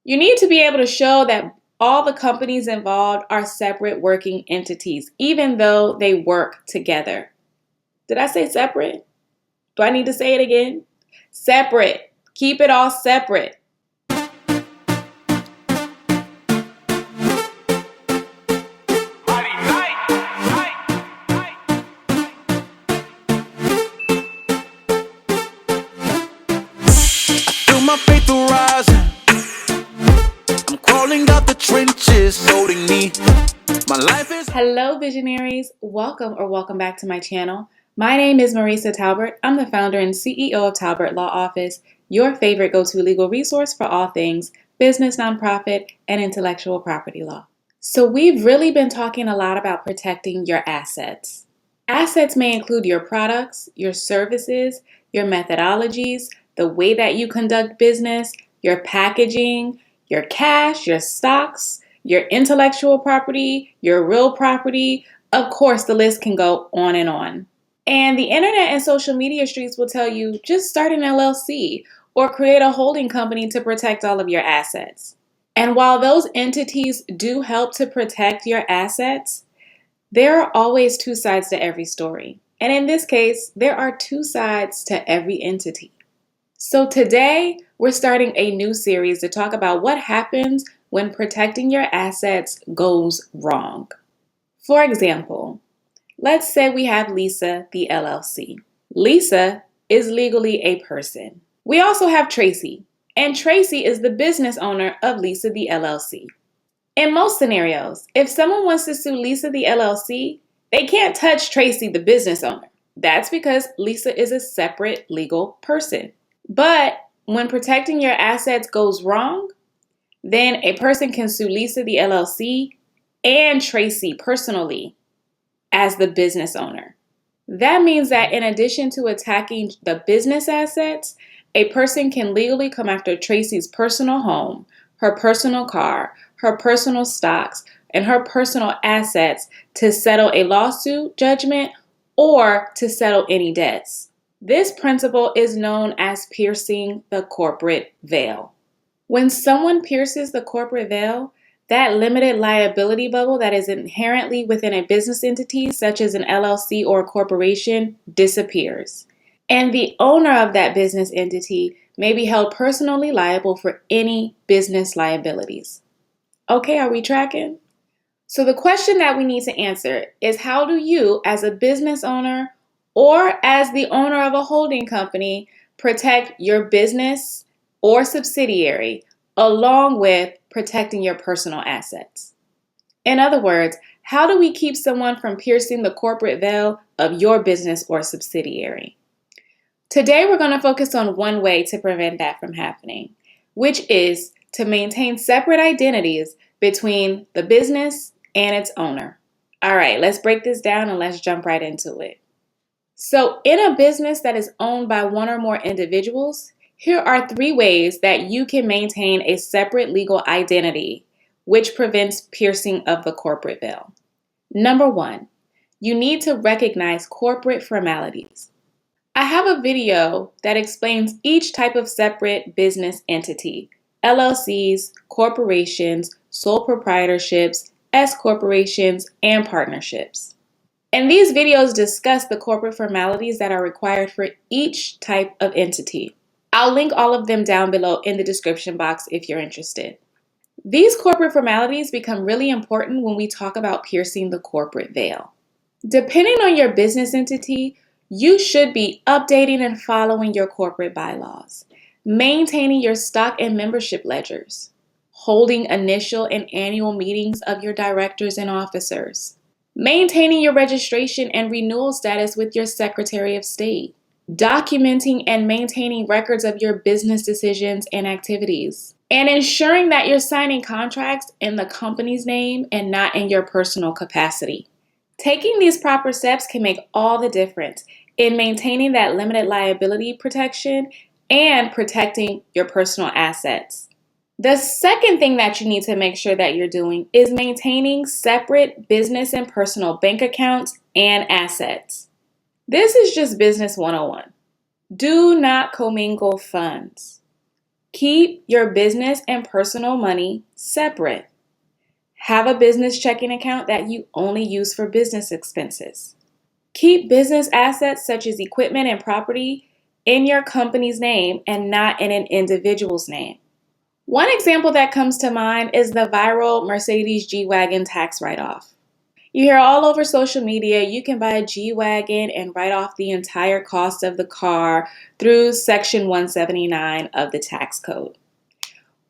You need to be able to show that all the companies involved are separate working entities, even though they work together. Did I say separate? Do I need to say it again? Separate. Keep it all separate. My faith rising. I'm crawling out the trenches, holding me. My life is. Hello, visionaries. Welcome back to my channel. My name is Maresa Talbert. I'm the founder and CEO of Talbert Law Office, your favorite go-to legal resource for all things business, nonprofit, and intellectual property law. So we've really been talking a lot about protecting your assets. Assets may include your products, your services, your methodologies, the way that you conduct business, your packaging, your cash, your stocks, your intellectual property, your real property. Of course, the list can go on and on. And the internet and social media streets will tell you just start an LLC or create a holding company to protect all of your assets. And while those entities do help to protect your assets, there are always two sides to every story. And in this case, there are two sides to every entity. So today, we're starting a new series to talk about what happens when protecting your assets goes wrong. For example, let's say we have Lisa, the LLC. Lisa is legally a person. We also have Tracy, and Tracy is the business owner of Lisa, the LLC. In most scenarios, if someone wants to sue Lisa, the LLC, they can't touch Tracy, the business owner. That's because Lisa is a separate legal person. But when protecting your assets goes wrong, then a person can sue Lisa, the LLC, and Tracy personally as the business owner. That means that in addition to attacking the business assets, a person can legally come after Tracy's personal home, her personal car, her personal stocks, and her personal assets to settle a lawsuit judgment or to settle any debts. This principle is known as piercing the corporate veil. When someone pierces the corporate veil, that limited liability bubble that is inherently within a business entity, such as an LLC or a corporation, disappears. And the owner of that business entity may be held personally liable for any business liabilities. Okay, are we tracking? So the question that we need to answer is, how do you, as a business owner or as the owner of a holding company, protect your business or subsidiary along with protecting your personal assets? In other words, how do we keep someone from piercing the corporate veil of your business or subsidiary? Today, we're going to focus on one way to prevent that from happening, which is to maintain separate identities between the business and its owner. All right, let's break this down and let's jump right into it. So in a business that is owned by one or more individuals, here are 3 ways that you can maintain a separate legal identity, which prevents piercing of the corporate veil. Number 1, you need to recognize corporate formalities. I have a video that explains each type of separate business entity: LLCs, corporations, sole proprietorships, S corporations, and partnerships. And these videos discuss the corporate formalities that are required for each type of entity. I'll link all of them down below in the description box if you're interested. These corporate formalities become really important when we talk about piercing the corporate veil. Depending on your business entity, you should be updating and following your corporate bylaws, maintaining your stock and membership ledgers, holding initial and annual meetings of your directors and officers, maintaining your registration and renewal status with your Secretary of State, documenting and maintaining records of your business decisions and activities, and ensuring that you're signing contracts in the company's name and not in your personal capacity. Taking these proper steps can make all the difference in maintaining that limited liability protection and protecting your personal assets. The second thing that you need to make sure that you're doing is maintaining separate business and personal bank accounts and assets. This is just business 101. Do not commingle funds. Keep your business and personal money separate. Have a business checking account that you only use for business expenses. Keep business assets such as equipment and property in your company's name and not in an individual's name. One example that comes to mind is the viral Mercedes G-Wagon tax write-off. You hear all over social media you can buy a G-Wagon and write off the entire cost of the car through Section 179 of the tax code.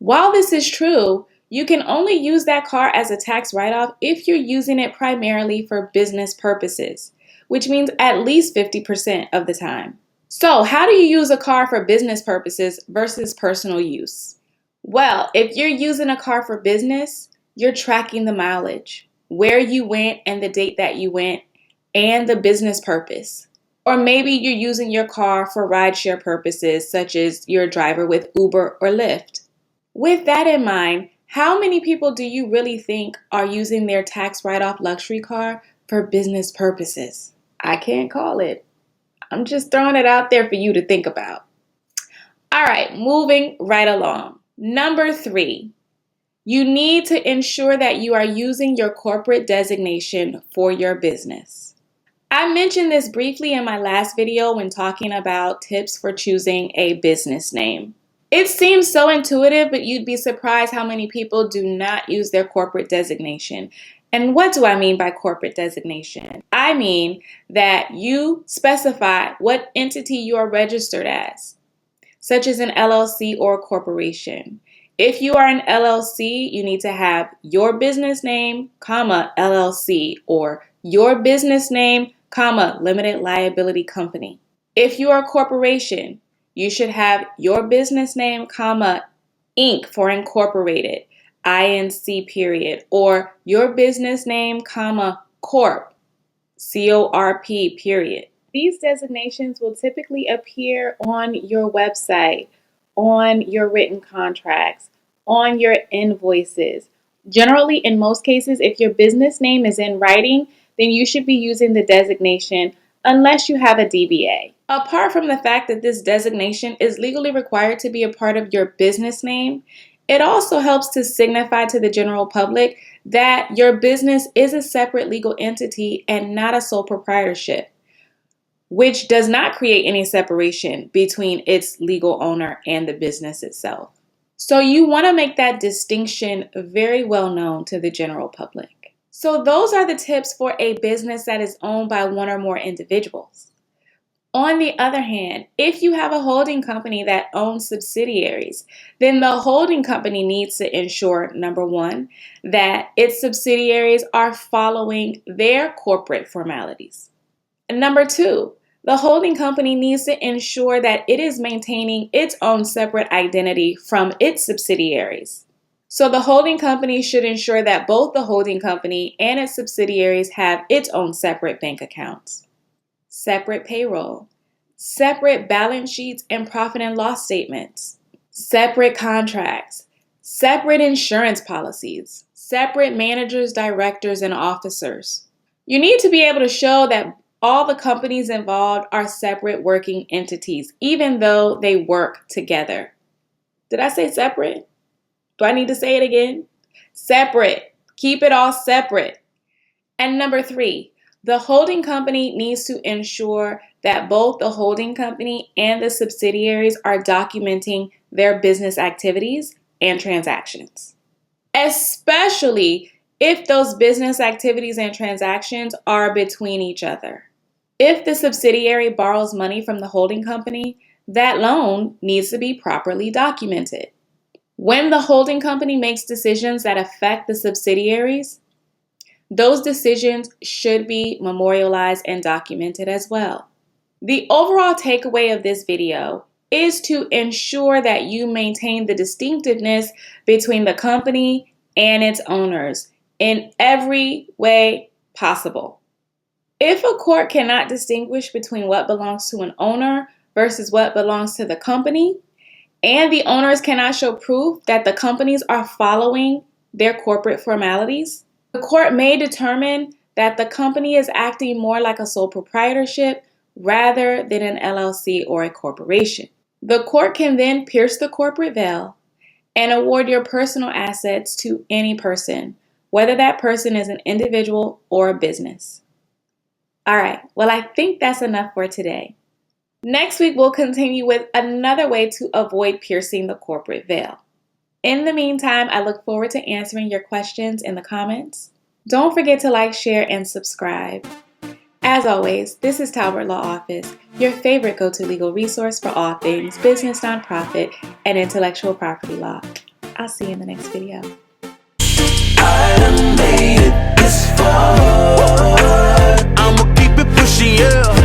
While this is true, you can only use that car as a tax write-off if you're using it primarily for business purposes, which means at least 50% of the time. So, how do you use a car for business purposes versus personal use? Well, if you're using a car for business, you're tracking the mileage, where you went and the date that you went, and the business purpose. Or maybe you're using your car for rideshare purposes, such as you're a driver with Uber or Lyft. With that in mind, how many people do you really think are using their tax write-off luxury car for business purposes? I can't call it. I'm just throwing it out there for you to think about. All right, moving right along. Number 3, you need to ensure that you are using your corporate designation for your business. I mentioned this briefly in my last video when talking about tips for choosing a business name. It seems so intuitive, but you'd be surprised how many people do not use their corporate designation. And what do I mean by corporate designation? I mean that you specify what entity you are registered as, such as an LLC or a corporation. If you are an LLC, you need to have your business name, comma, LLC, or your business name, comma, limited liability company. If you are a corporation, you should have your business name, comma, Inc. for incorporated, INC period, or your business name, comma, Corp, CORP period. These designations will typically appear on your website, on your written contracts, on your invoices. Generally, in most cases, if your business name is in writing, then you should be using the designation unless you have a DBA. Apart from the fact that this designation is legally required to be a part of your business name, it also helps to signify to the general public that your business is a separate legal entity and not a sole proprietorship, which does not create any separation between its legal owner and the business itself. So you want to make that distinction very well known to the general public. So those are the tips for a business that is owned by one or more individuals. On the other hand, if you have a holding company that owns subsidiaries, then the holding company needs to ensure, number 1, that its subsidiaries are following their corporate formalities. And number 2, the holding company needs to ensure that it is maintaining its own separate identity from its subsidiaries. So the holding company should ensure that both the holding company and its subsidiaries have its own separate bank accounts, separate payroll, separate balance sheets and profit and loss statements, separate contracts, separate insurance policies, separate managers, directors, and officers. You need to be able to show that all the companies involved are separate working entities, even though they work together. Did I say separate? Do I need to say it again? Separate. Keep it all separate. And number 3, the holding company needs to ensure that both the holding company and the subsidiaries are documenting their business activities and transactions, especially if those business activities and transactions are between each other. If the subsidiary borrows money from the holding company, that loan needs to be properly documented. When the holding company makes decisions that affect the subsidiaries, those decisions should be memorialized and documented as well. The overall takeaway of this video is to ensure that you maintain the distinctiveness between the company and its owners in every way possible. If a court cannot distinguish between what belongs to an owner versus what belongs to the company, and the owners cannot show proof that the companies are following their corporate formalities, the court may determine that the company is acting more like a sole proprietorship rather than an LLC or a corporation. The court can then pierce the corporate veil and award your personal assets to any person, whether that person is an individual or a business. All right, well, I think that's enough for today. Next week, we'll continue with another way to avoid piercing the corporate veil. In the meantime, I look forward to answering your questions in the comments. Don't forget to like, share, and subscribe. As always, this is Talbert Law Office, your favorite go-to legal resource for all things business, nonprofit, and intellectual property law. I'll see you in the next video. I done made it this far. I'ma keep it pushing, yeah.